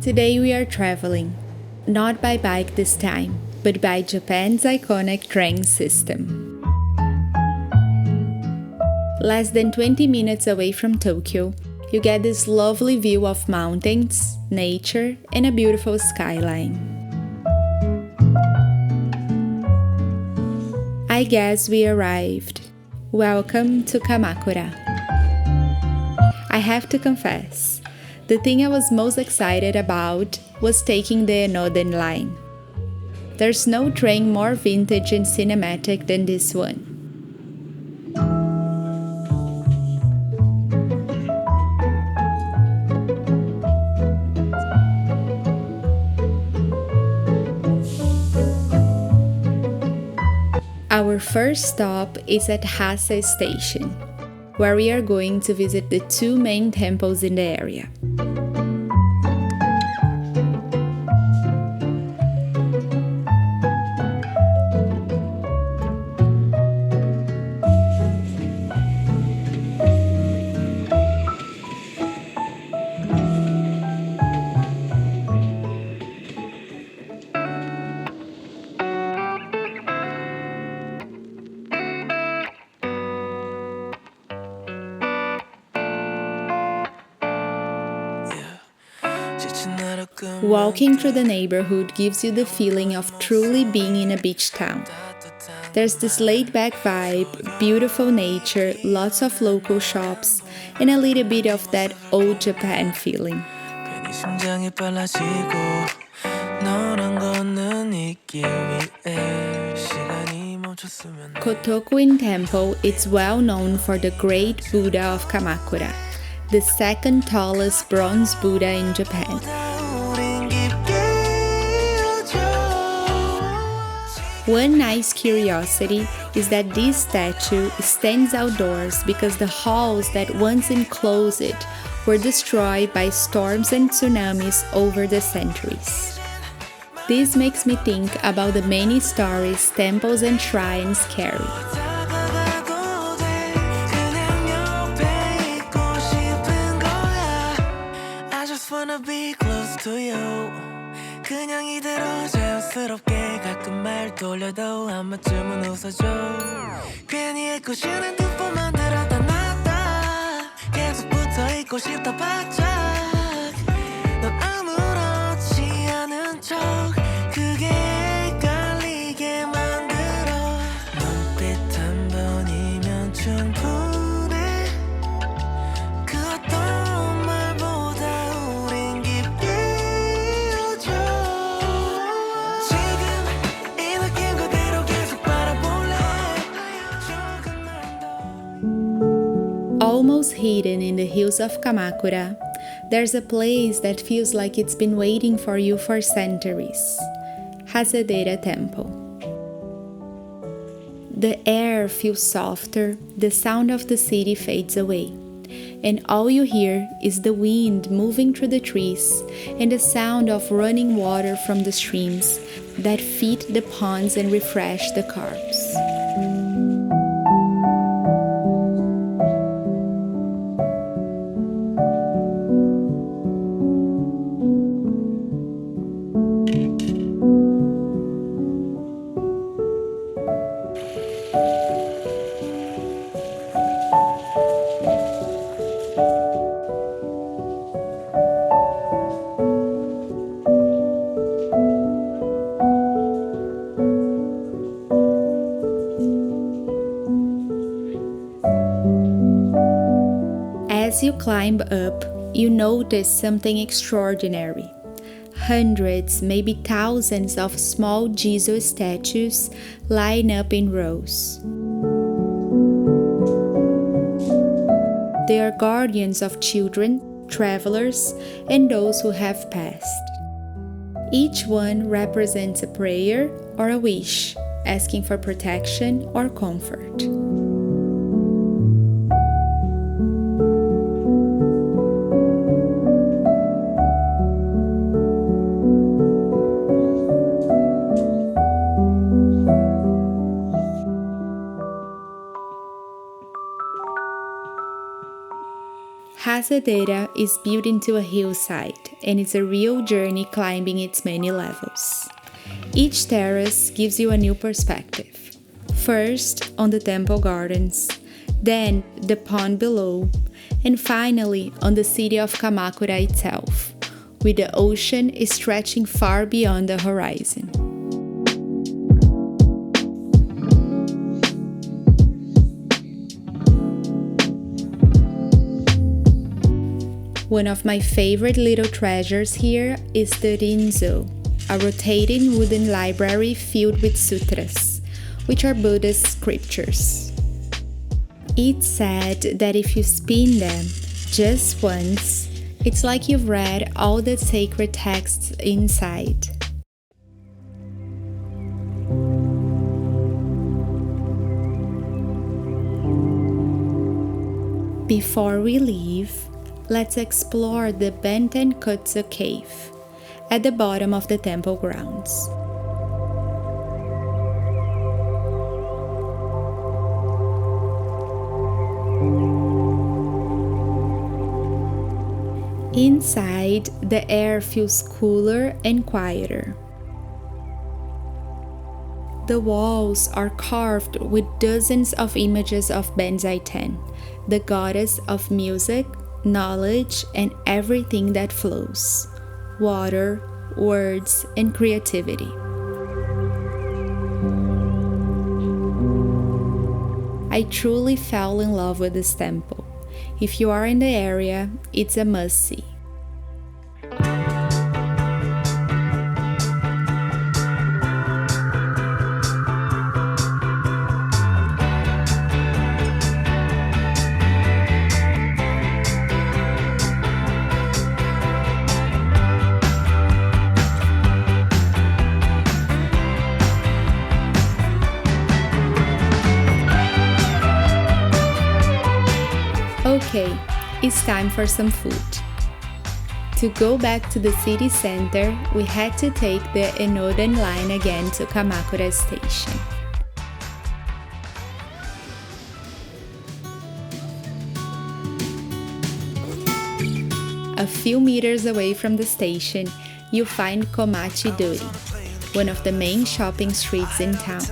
Today we are traveling, not by bike this time, but by Japan's iconic train system. Less than 20 minutes away from Tokyo, you get this lovely view of mountains, nature, and a beautiful skyline. I guess we arrived. Welcome to Kamakura. I have to confess, the thing I was most excited about was taking the Enoden Line. There's no train more vintage and cinematic than this one. Our first stop is at Hase station, where we are going to visit the two main temples in the area. Walking through the neighborhood gives you the feeling of truly being in a beach town. There's this laid-back vibe, beautiful nature, lots of local shops, and a little bit of that old Japan feeling. Kotoku-in Temple is well known for the great Buddha of Kamakura, the second tallest bronze Buddha in Japan. One nice curiosity is that this statue stands outdoors because the halls that once enclosed it were destroyed by storms and tsunamis over the centuries. This makes me think about the many stories temples and shrines carry. 그냥 이대로 자연스럽게 가끔 말 돌려도 한 번쯤은 웃어줘 괜히 잊고 싶은 듯 만들었다 놨다 계속 붙어있고 싶다 바짝 넌 아무렇지 않은 척 그게 헷갈리게 만들어 눈빛 한 번이면 충분해 그 어떤 말보다 우린 깊이 Almost hidden in the hills of Kamakura, there's a place that feels like it's been waiting for you for centuries. Hasedera Temple. The air feels softer, the sound of the city fades away, and all you hear is the wind moving through the trees and the sound of running water from the streams that feed the ponds and refresh the crops. As you climb up, you notice something extraordinary. Hundreds, maybe thousands of small Jizō statues line up in rows. They are guardians of children, travelers, and those who have passed. Each one represents a prayer or a wish, asking for protection or comfort. Hasedera is built into a hillside, and it's a real journey climbing its many levels. Each terrace gives you a new perspective. First, on the temple gardens, then the pond below, and finally on the city of Kamakura itself, with the ocean stretching far beyond the horizon. One of my favorite little treasures here is the Rinzō, a rotating wooden library filled with sutras, which are Buddhist scriptures. It's said that if you spin them just once, it's like you've read all the sacred texts inside. Before we leave, let's explore the Benten-kutsu Cave at the bottom of the temple grounds. Inside, the air feels cooler and quieter. The walls are carved with dozens of images of Benzaiten, the goddess of music, knowledge, and everything that flows: water, words, and creativity. I truly fell in love with this temple. If you are in the area, it's a must-see. Okay, it's time for some food. To go back to the city center, we had to take the Enoden Line again to Kamakura station. A few meters away from the station, you find Komachi Dori, one of the main shopping streets in town.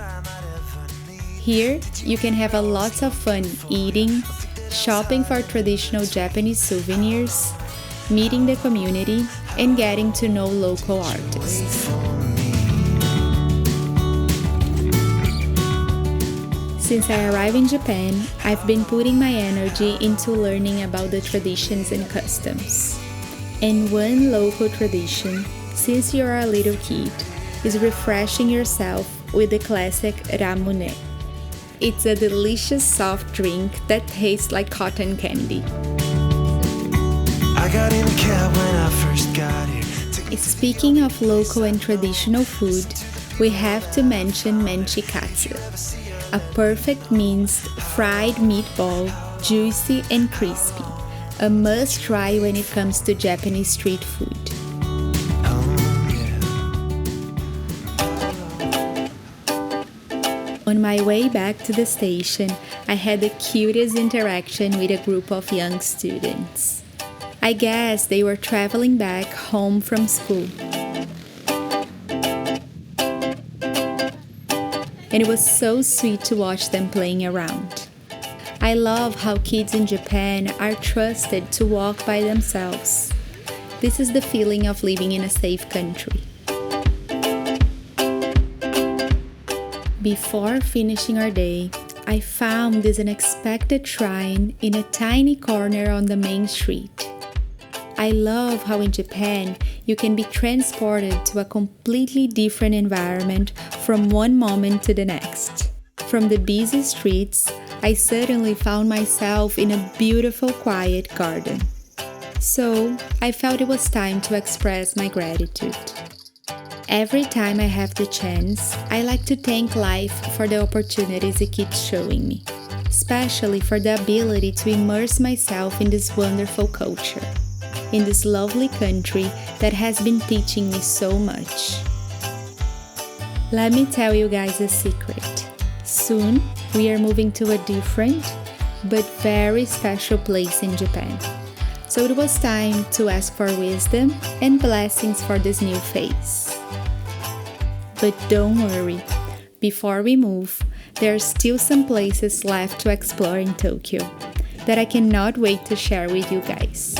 Here, you can have a lot of fun eating, shopping for traditional Japanese souvenirs, meeting the community, and getting to know local artists. Since I arrived in Japan, I've been putting my energy into learning about the traditions and customs. And one local tradition, since you're a little kid, is refreshing yourself with the classic ramune. It's a delicious soft drink that tastes like cotton candy. I got in a cab when I first got here. Speaking of local and traditional food, we have to mention Menchi Katsu, a perfect minced fried meatball, juicy and crispy, a must-try when it comes to Japanese street food. On my way back to the station, I had the cutest interaction with a group of young students. I guess they were traveling back home from school. And it was so sweet to watch them playing around. I love how kids in Japan are trusted to walk by themselves. This is the feeling of living in a safe country. Before finishing our day, I found this unexpected shrine in a tiny corner on the main street. I love how in Japan you can be transported to a completely different environment from one moment to the next. From the busy streets, I suddenly found myself in a beautiful quiet garden. So I felt it was time to express my gratitude. Every time I have the chance, I like to thank life for the opportunities it keeps showing me, especially for the ability to immerse myself in this wonderful culture, in this lovely country that has been teaching me so much. Let me tell you guys a secret. Soon, we are moving to a different, but very special place in Japan. So it was time to ask for wisdom and blessings for this new phase. But don't worry, before we move, there are still some places left to explore in Tokyo that I cannot wait to share with you guys.